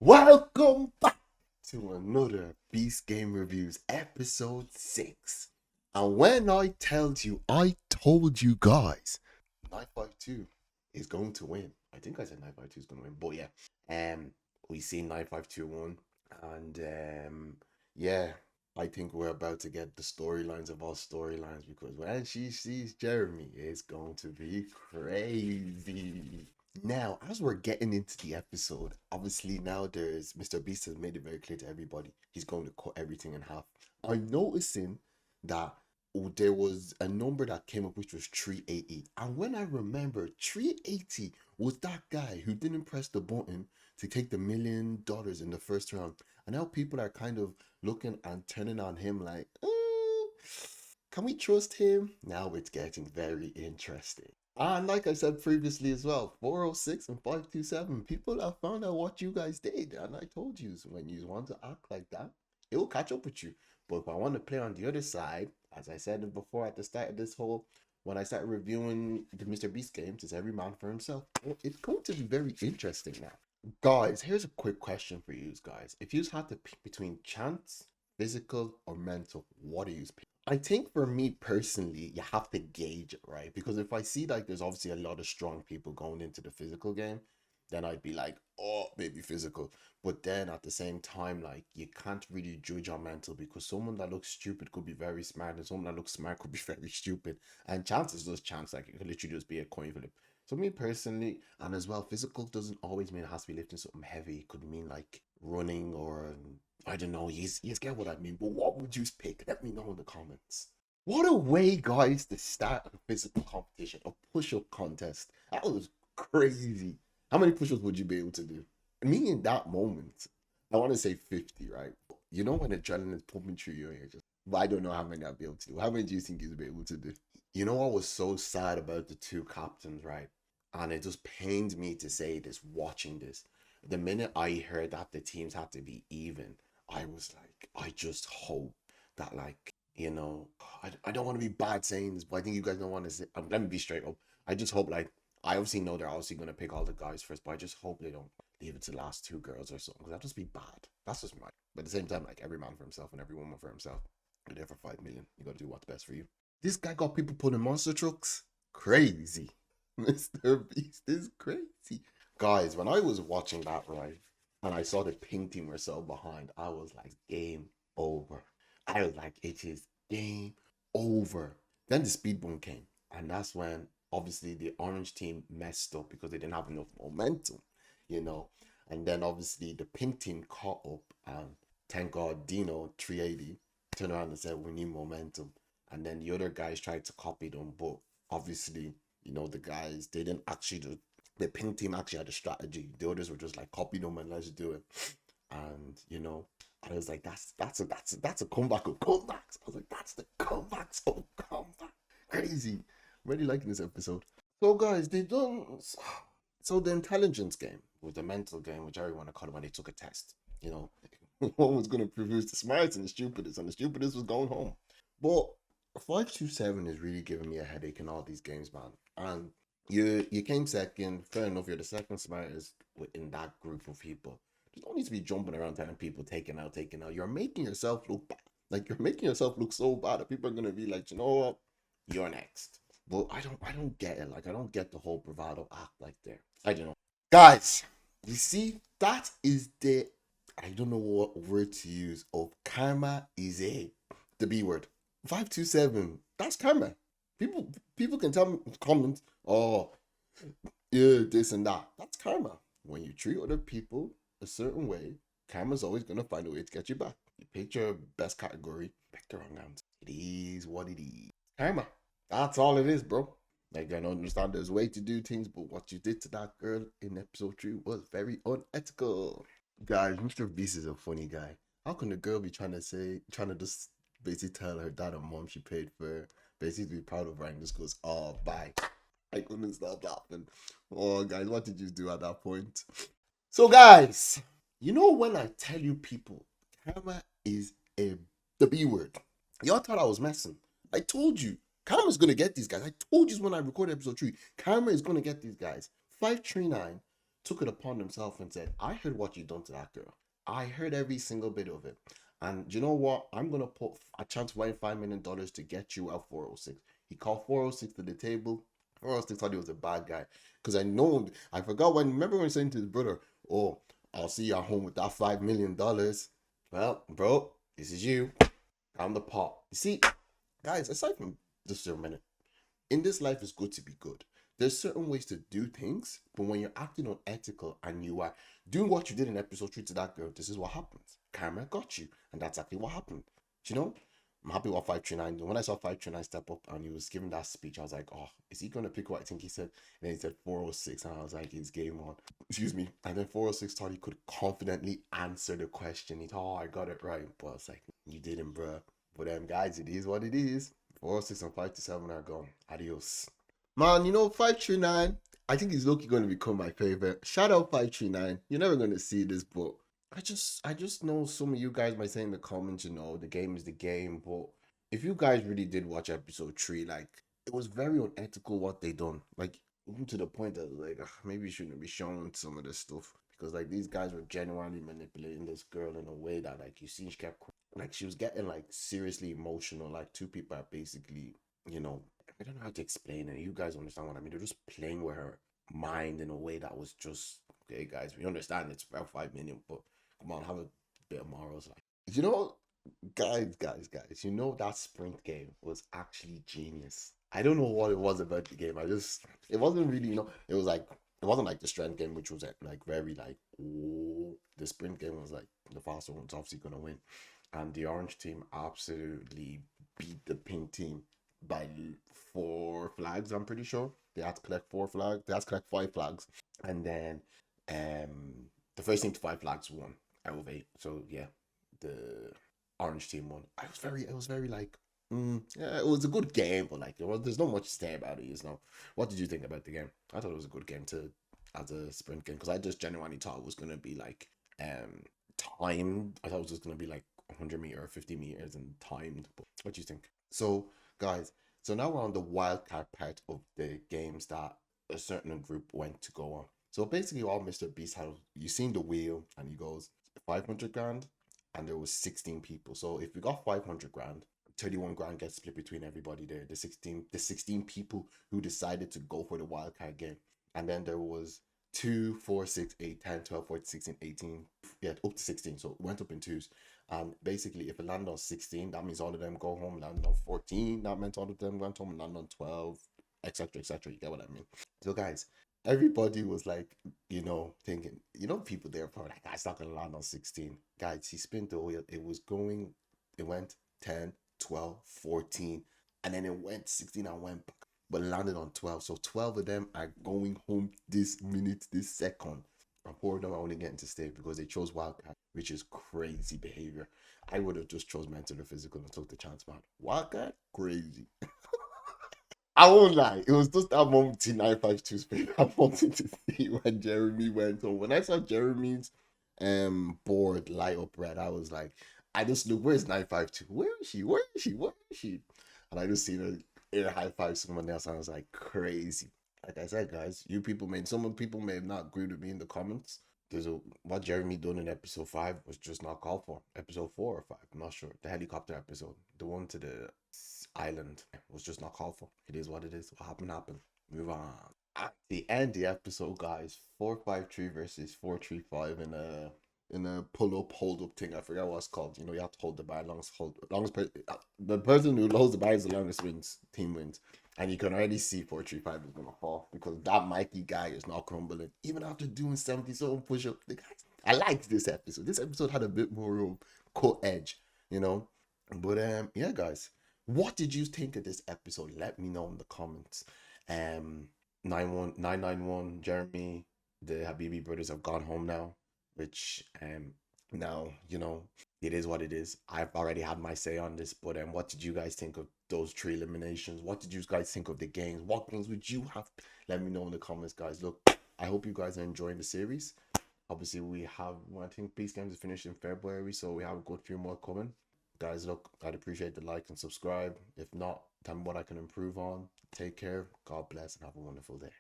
Welcome back to another Beast Game Reviews episode 6. And when I told you guys, 952 is going to win. I think I said 952 is going to win, but yeah, we see 952 won, and yeah, I think we're about to get the storylines of all storylines because when she sees Jeremy, it's going to be crazy. Now, as we're getting into the episode, obviously now there's Mr. Beast has made it very clear to everybody he's going to cut everything in half. I'm noticing that there was a number that came up which was 380. And when I remember, 380 was that guy who didn't press the button to take the $1 million in the first round. And now people are kind of looking and turning on him like, can we trust him? Now it's getting very interesting. And like I said previously as well, 406 and 527, people have found out what you guys did. And I told you, when you want to act like that, it will catch up with you. But if I want to play on the other side, as I said before at the start of this whole, when I start reviewing the Mr. Beast games, it's every man for himself. It's going to be very interesting now. Guys, here's a quick question for you guys. If you had to pick between chance, physical, or mental, what do you pick? I think for me personally, you have to gauge it, right? Because if I see like there's obviously a lot of strong people going into the physical game, then I'd be like, oh, maybe physical. But then at the same time, like you can't really judge on mental because someone that looks stupid could be very smart and someone that looks smart could be very stupid. And chance is just chance, like it could literally just be a coin flip. So me personally, and as well, physical doesn't always mean it has to be lifting something heavy. It could mean like running or I don't know. You get what I mean. But what would you pick? Let me know in the comments. What a way, guys, to start a physical competition, a push-up contest. That was crazy. How many push-ups would you be able to do? Me in that moment, I want to say 50, right? You know when adrenaline is pumping through you and you're just, but I don't know how many I'll be able to do. How many do you think you'll be able to do? You know what was so sad about the two captains, right? And it just pains me to say this, watching this. The minute I heard that the teams had to be even, I was like, I just hope that, like, I don't want to be bad saying this, but I think you guys don't want to say, let me be straight up. I just hope, like, I obviously know they're obviously going to pick all the guys first, but I just hope they don't leave it to the last two girls or something, because that'd just be bad. That's just my, but at the same time, like, every man for himself and every woman for himself. You're there for 5 million. You got to do what's best for you. This guy got people putting monster trucks. Crazy. Mr. Beast is crazy. Guys, when I was watching that, right, and I saw the pink team were so behind, I was like, game over. I was like, it is game over. Then the speed bump came, and that's when obviously the orange team messed up because they didn't have enough momentum, you know. And then obviously the pink team caught up, and thank God Dino 380 turned around and said, we need momentum. And then the other guys tried to copy them, but obviously, the guys, they didn't actually do, the pink team actually had a strategy. The others were just like, copy them and let's do it. And I was like, that's a comeback of comebacks. I was like, that's the comebacks of comeback. Crazy. I'm really liking this episode. So guys, they done, so the intelligence game was the mental game, which everyone called it when they took a test. One was going to prove who's the smartest and the stupidest, and the stupidest was going home. But 527 is really giving me a headache in all these games, man. And you came second. Fair enough, you're the second smartest within that group of people. You don't need to be jumping around telling people taking out. You're making yourself look bad. Like you're making yourself look so bad that people are gonna be like, you know what, you're next. But I don't get it. Like I don't get the whole bravado act like there. I don't know, guys. You see, that is I don't know what word to use. Of karma is the B word. 527. That's karma. People can tell me comment, oh, yeah, this and that. That's karma. When you treat other people a certain way, karma's always gonna find a way to get you back. You picked your best category, pick the wrong answer. It is what it is. Karma. That's all it is, bro. Like I don't understand there's a way to do things, but what you did to that girl in episode 3 was very unethical. Guys, Mr. Beast is a funny guy. How can a girl be trying to just basically tell her dad and mom she paid for basically be proud of her and just goes, oh, bye. I couldn't stop laughing. Oh, guys, what did you do at that point? So, guys, when I tell you people, karma is the B word. Y'all thought I was messing. I told you, karma's going to get these guys. I told you when I recorded episode 3, karma is going to get these guys. 539 took it upon himself and said, I heard what you done to that girl. I heard every single bit of it. And you know what? I'm gonna put a chance to win $5 million to get you out 406. He called 406 to the table. 406 thought he was a bad guy. Because I forgot remember when he saying to his brother, oh, I'll see you at home with that $5 million. Well, bro, this is you. I'm the pot. You see, guys, aside from just a minute, in this life it's good to be good. There's certain ways to do things, but when you're acting unethical and you are doing what you did in episode 3 to that girl, this is what happens. Karma got you, and that's exactly what happened. You know, I'm happy what 539. When I saw 539 step up and he was giving that speech, I was like, oh, is he gonna pick what I think he said? And then he said 406, and I was like, his game on. Excuse me. And then 406 thought he could confidently answer the question. He thought, oh, I got it right. But it's like, you didn't, bruh. But guys, it is what it is. 406 and 527 are gone. Adios. Man, 539, I think he's lucky going to become my favorite. Shout out 539. You're never going to see this, but I just know some of you guys might say in the comments, the game is the game. But if you guys really did watch episode 3, like, it was very unethical what they done. Like, even to the point that, like, maybe you shouldn't be showing some of this stuff. Because, like, these guys were genuinely manipulating this girl in a way that, like, you see, she was getting, like, seriously emotional. Like, two people are basically, I don't know how to explain it. You guys understand what I mean? They're just playing with her mind in a way that was just, okay, guys, we understand it's about 5 million, but come on, have a bit of morals. Like, guys, that sprint game was actually genius. I don't know what it was about the game. It wasn't really, it wasn't like the strength game, which was like very like, oh, the sprint game was like the faster one's obviously gonna win. And the orange team absolutely beat the pink team by 4 flags, I'm pretty sure. They had to collect 4 flags. They had to collect 5 flags. And then the first team to 5 flags won out of 8. So yeah, the orange team won. It was very like, yeah, it was a good game, but like there's not much to say about it, What did you think about the game? I thought it was a good game as a sprint game, because I just genuinely thought it was gonna be like timed. I thought it was just gonna be like 100-meter or 50 meters and timed. But what do you think? So guys, so now we're on the wildcard part of the games that a certain group went to go on. So basically all Mr. Beast had, you seen the wheel and he goes 500 grand, and there was 16 people. So if we got 500 grand, 31 grand gets split between everybody there. The 16 people who decided to go for the wildcard game. And then there was 2, 4, 6, 8, 10, 12, 14, 16, 18. Yeah, up to 16. So it went up in twos. And basically, if it landed on 16, that means all of them go home. Landed on 14, that meant all of them went home. And landed on 12, etc., etc. You get what I mean? So, guys, everybody was like, thinking, people there for like, it's not going to land on 16. Guys, he spun the wheel. It went 10, 12, 14. And then it went 16 and went back, but landed on 12. So 12 of them are going home this minute, this second. And 4 of them are only getting to stay because they chose wildcard, which is crazy behavior. I would have just chose mental or physical and took the chance, man. Wildcard? Crazy. I won't lie. It was just that moment in 952's favor. I wanted to see when Jeremy went home. When I saw Jeremy's board light up red, I was like, I just look, where's 952? Where is she? Where is she? Where is she? And I just seen her air high five someone else, and I was like, crazy. Like I said, guys, some people may have not agreed with me in the comments. What Jeremy done in episode 5 was just not called for. Episode 4 or 5, I'm not sure. The helicopter episode, the one to the island, was just not called for. It is what it is. What happened. Move on. At the end of the episode, guys, 453 versus 435 in a pull-up, hold-up thing. I forgot what it's called. You have to hold the bar the person who holds the bar is the longest team wins. And you can already see 435 is gonna fall because that Mikey guy is not crumbling. Even after doing 70-something push-ups, I liked this episode. This episode had a bit more of cut edge, But yeah, guys, what did you think of this episode? Let me know in the comments. 991 Jeremy, the Habibi brothers have gone home now, which now it is what it is. I've already had my say on this, but what did you guys think of those 3 eliminations? What did you guys think of the games? What games would you have? Let me know in the comments, guys. Look, I hope you guys are enjoying the series. Obviously, I think Peace Games is finished in February, so we have a good few more coming. Guys, look, I'd appreciate the like and subscribe. If not, tell me what I can improve on. Take care. God bless and have a wonderful day.